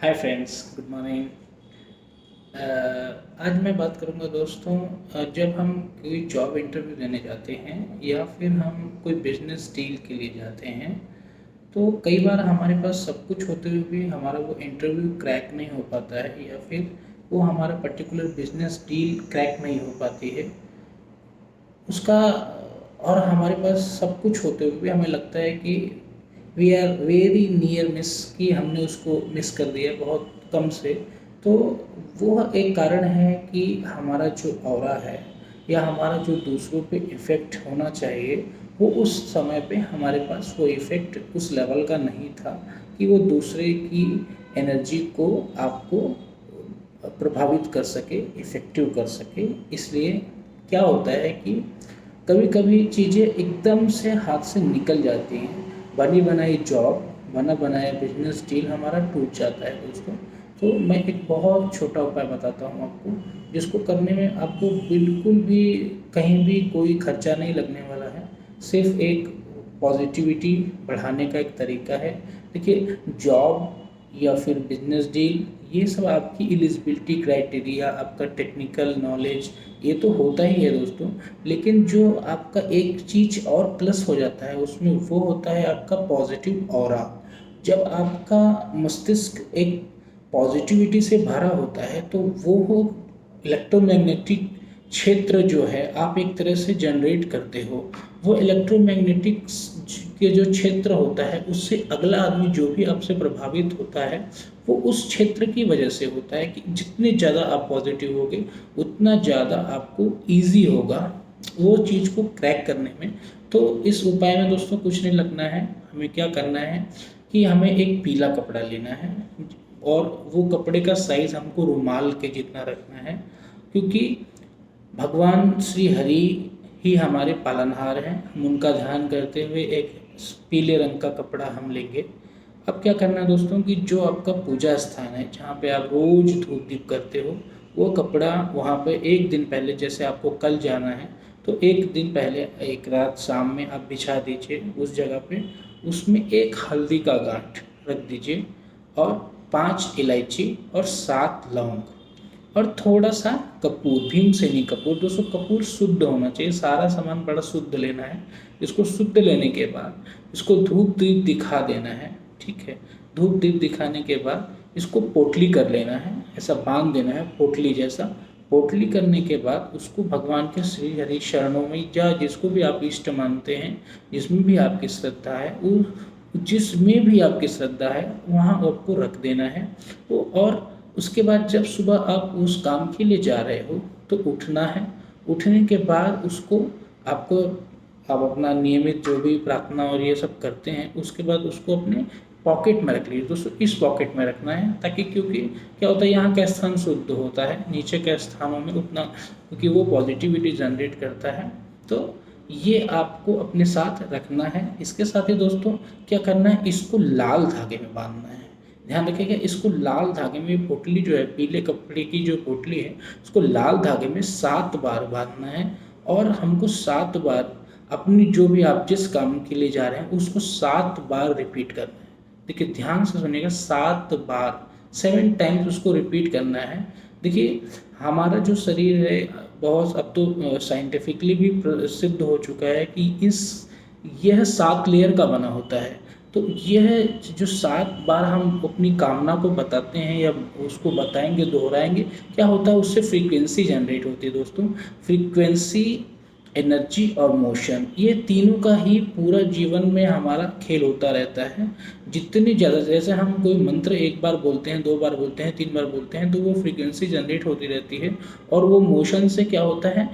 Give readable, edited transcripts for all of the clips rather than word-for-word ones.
Hi friends, good morning. आज मैं बात करूंगा दोस्तों। जब हम कोई जॉब इंटरव्यू देने जाते हैं या फिर हम कोई बिजनेस डील के लिए जाते हैं, तो कई बार हमारे पास सब कुछ होते हुए भी हमारा वो इंटरव्यू क्रैक नहीं हो पाता है या फिर वो हमारा पर्टिकुलर बिजनेस डील क्रैक नहीं हो पाती है उसका। और हमारे पास सब कुछ होते हुए भी हमें लगता है कि we are very near miss, कि हमने उसको मिस कर दिया बहुत कम से। तो वो एक कारण है कि हमारा जो ऑरा है या हमारा जो दूसरों पे इफ़ेक्ट होना चाहिए, वो उस समय पे हमारे पास वो इफ़ेक्ट उस लेवल का नहीं था कि वो दूसरे की एनर्जी को आपको प्रभावित कर सके, इफ़ेक्टिव कर सके। इसलिए क्या होता है कि कभी कभी चीज़ें एकदम से हाथ से निकल जाती हैं। बनी बनाई जॉब, बना बनाया बिजनेस डील हमारा टूट जाता है दोस्तों। तो मैं एक बहुत छोटा उपाय बताता हूँ आपको, जिसको करने में आपको बिल्कुल भी कहीं भी कोई खर्चा नहीं लगने वाला है। सिर्फ एक पॉजिटिविटी बढ़ाने का एक तरीका है। देखिए, जॉब या फिर बिजनेस डील, ये सब आपकी एलिजिबिलिटी क्राइटेरिया, आपका टेक्निकल नॉलेज, ये तो होता ही है दोस्तों। लेकिन जो आपका एक चीज़ और प्लस हो जाता है उसमें, वो होता है आपका पॉजिटिव ऑरा। जब आपका मस्तिष्क एक पॉजिटिविटी से भरा होता है तो वो इलेक्ट्रोमैग्नेटिक क्षेत्र जो है आप एक तरह से जनरेट करते हो। वो इलेक्ट्रोमैग्नेटिक के जो क्षेत्र होता है उससे अगला आदमी जो भी आपसे प्रभावित होता है, वो उस क्षेत्र की वजह से होता है कि जितने ज़्यादा आप पॉजिटिव होगे उतना ज़्यादा आपको ईजी होगा वो चीज़ को क्रैक करने में। तो इस उपाय में दोस्तों कुछ नहीं लगना है। हमें क्या करना है कि हमें एक पीला कपड़ा लेना है और वो कपड़े का साइज़ हमको रुमाल के जितना रखना है, क्योंकि भगवान श्री हरि ही हमारे पालनहार हैं। हम उनका ध्यान करते हुए एक पीले रंग का कपड़ा हम लेंगे। अब क्या करना है दोस्तों कि जो आपका पूजा स्थान है जहाँ पे आप रोज धूप दीप करते हो, वो कपड़ा वहाँ पे एक दिन पहले, जैसे आपको कल जाना है तो एक दिन पहले, एक रात शाम में आप बिछा दीजिए उस जगह पे। उसमें एक हल्दी का गांठ रख दीजिए और 5 इलायची और 7 लौंग और थोड़ा सा कपूर, भीमसेनी कपूर। दोस्तों, कपूर शुद्ध होना चाहिए, सारा सामान बड़ा शुद्ध लेना है। इसको शुद्ध लेने के बाद इसको धूप दीप दिखा देना है, ठीक है। धूप दीप दिखाने के बाद इसको पोटली कर लेना है, ऐसा बांध देना है पोटली जैसा। पोटली करने के बाद उसको भगवान के श्री हरि शरणों में, या जिसको भी आप इष्ट मानते हैं, जिसमें भी आपकी श्रद्धा है, जिसमें भी आपकी श्रद्धा है वहाँ आपको रख देना है। वो और उसके बाद जब सुबह आप उस काम के लिए जा रहे हो तो उठना है। उठने के बाद उसको आपको, आप अपना नियमित जो भी प्रार्थना और ये सब करते हैं, उसके बाद उसको अपने पॉकेट में रख लीजिए दोस्तों। इस पॉकेट में रखना है ताकि, क्योंकि क्या होता है, यहाँ का स्थान शुद्ध होता है, नीचे के स्थानों में उतना, क्योंकि वो पॉजिटिविटी जनरेट करता है। तो ये आपको अपने साथ रखना है। इसके साथ ही दोस्तों क्या करना है, इसको लाल धागे में बांधना है। ध्यान रखिएगा, इसको लाल धागे में, पोटली जो है, पीले कपड़े की जो पोटली है, उसको लाल धागे में 7 बार बांधना है। और हमको 7 बार अपनी, जो भी आप जिस काम के लिए जा रहे हैं उसको 7 बार रिपीट करना है। देखिए, ध्यान से सुनिएगा, 7 बार, 7 टाइम्स उसको रिपीट करना है। देखिए, हमारा जो शरीर है, बहुत अब तो साइंटिफिकली भी सिद्ध हो चुका है कि यह 7 लेयर का बना होता है। तो यह जो 7 बार हम अपनी कामना को बताते हैं या उसको बताएंगे, दोहराएंगे, क्या होता है, उससे फ्रीक्वेंसी जनरेट होती है दोस्तों। फ्रीक्वेंसी, एनर्जी और मोशन, ये तीनों का ही पूरा जीवन में हमारा खेल होता रहता है। जितनी ज़्यादा, जैसे हम कोई मंत्र एक बार बोलते हैं, 2 बार बोलते हैं, 3 बार बोलते हैं, तो वो फ्रीक्वेंसी जनरेट होती रहती है। और वो मोशन से क्या होता है,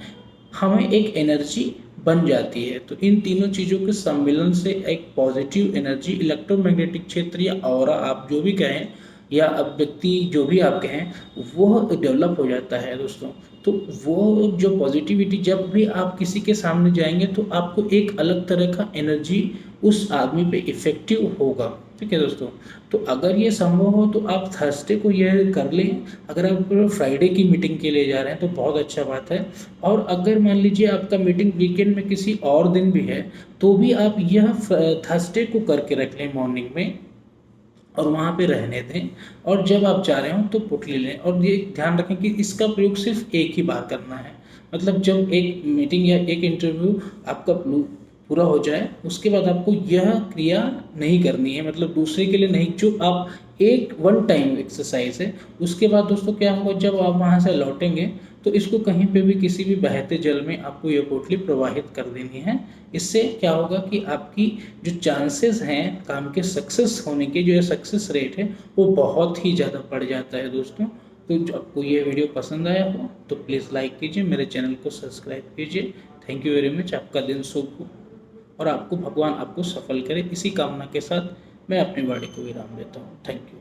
हमें एक एनर्जी बन जाती है। तो इन तीनों चीज़ों के सम्मिलन से एक पॉजिटिव एनर्जी, इलेक्ट्रोमैग्नेटिक क्षेत्र या ऑरा, आप जो भी कहें, या अब व्यक्ति जो भी आप कहें, वो डेवलप हो जाता है दोस्तों। तो वो जो पॉजिटिविटी, जब भी आप किसी के सामने जाएंगे तो आपको एक अलग तरह का एनर्जी उस आदमी पे इफेक्टिव होगा, ठीक है दोस्तों। तो अगर ये संभव हो तो आप थर्सडे को यह कर लें। अगर आप फ्राइडे की मीटिंग के लिए जा रहे हैं तो बहुत अच्छा बात है। और अगर मान लीजिए आपका मीटिंग वीकेंड में किसी और दिन भी है, तो भी आप यह थर्सडे को करके रख लें मॉर्निंग में। और वहाँ पे रहने दें, और जब आप जा रहे हो तो पुटली लें। और ये ध्यान रखें कि इसका प्रयोग सिर्फ एक ही बार करना है। मतलब जब एक मीटिंग या एक इंटरव्यू आपका पूरा हो जाए, उसके बाद आपको यह क्रिया नहीं करनी है, मतलब दूसरे के लिए नहीं, जो आप एक वन टाइम एक्सरसाइज है। उसके बाद दोस्तों क्या होगा, जब आप वहाँ से लौटेंगे तो इसको कहीं पे भी किसी भी बहते जल में आपको यह पोटली प्रवाहित कर देनी है। इससे क्या होगा कि आपकी जो चांसेस हैं काम के सक्सेस होने के, जो सक्सेस रेट है वो बहुत ही ज़्यादा बढ़ जाता है दोस्तों। तो जो आपको ये वीडियो पसंद आया हो तो प्लीज़ लाइक कीजिए, मेरे चैनल को सब्सक्राइब कीजिए। Thank you very much. आपका दिन शुभ हो और आपको भगवान आपको सफल करे, इसी कामना के साथ मैं अपनी वाणी को विराम देता हूँ। Thank you.